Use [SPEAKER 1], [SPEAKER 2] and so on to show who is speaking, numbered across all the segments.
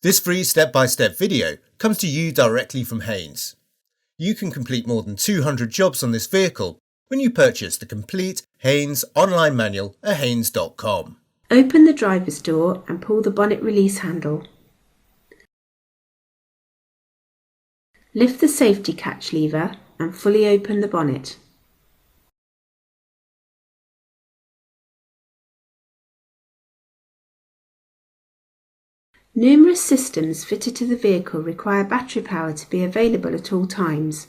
[SPEAKER 1] This free step-by-step video comes to you directly from Haynes. You can complete more than 200 jobs on this vehicle when you purchase the complete Haynes online manual at haynes.com.
[SPEAKER 2] Open the driver's door and pull the bonnet release handle. Lift the safety catch lever and fully open the bonnet. Numerous systems fitted to the vehicle require battery power to be available at all times,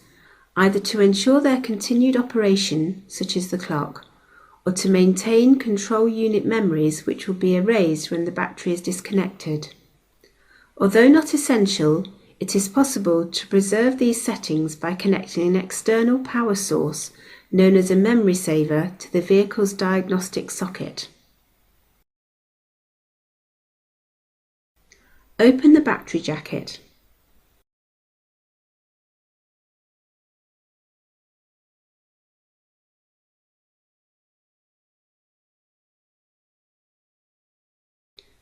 [SPEAKER 2] either to ensure their continued operation, such as the clock, or to maintain control unit memories which will be erased when the battery is disconnected. Although not essential, it is possible to preserve these settings by connecting an external power source, known as a memory saver, to the vehicle's diagnostic socket. Open the battery jacket.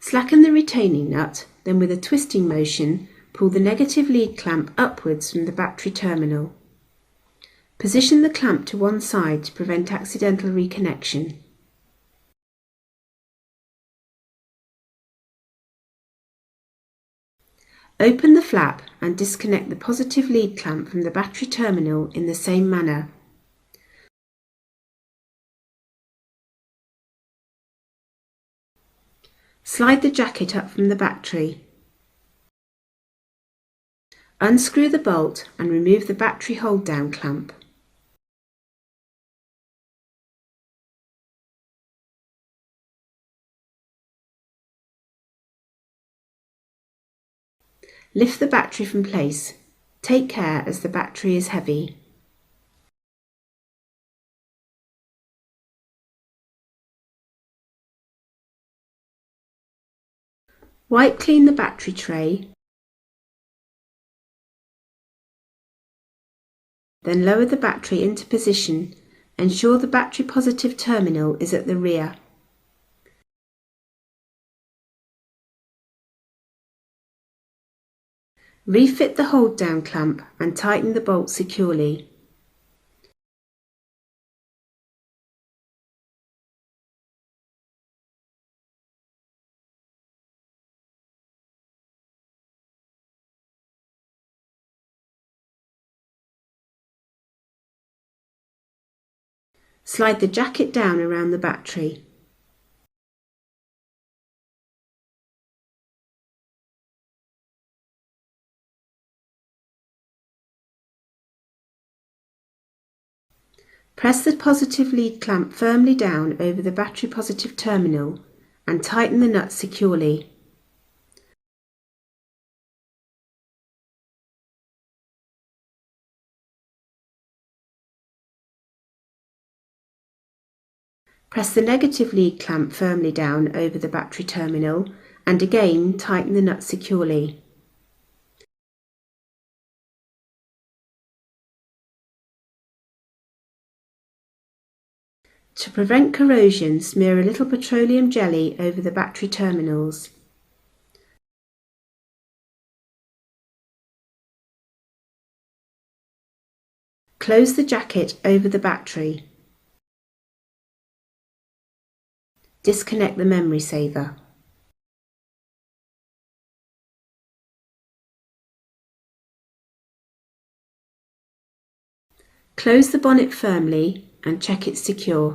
[SPEAKER 2] Slacken the retaining nut, then with a twisting motion, pull the negative lead clamp upwards from the battery terminal. Position the clamp to one side to prevent accidental reconnection. Open the flap and disconnect the positive lead clamp from the battery terminal in the same manner. Slide the jacket up from the battery. Unscrew the bolt and remove the battery hold-down clamp. Lift the battery from place. Take care as the battery is heavy. Wipe clean the battery tray. Then lower the battery into position. Ensure the battery positive terminal is at the rear. Refit the hold-down clamp and tighten the bolt securely. Slide the jacket down around the battery. Press the positive lead clamp firmly down over the battery positive terminal and tighten the nut securely. Press the negative lead clamp firmly down over the battery terminal and again tighten the nut securely. To prevent corrosion, smear a little petroleum jelly over the battery terminals. Close the jacket over the battery. Disconnect the memory saver. Close the bonnet firmly and check it's secure.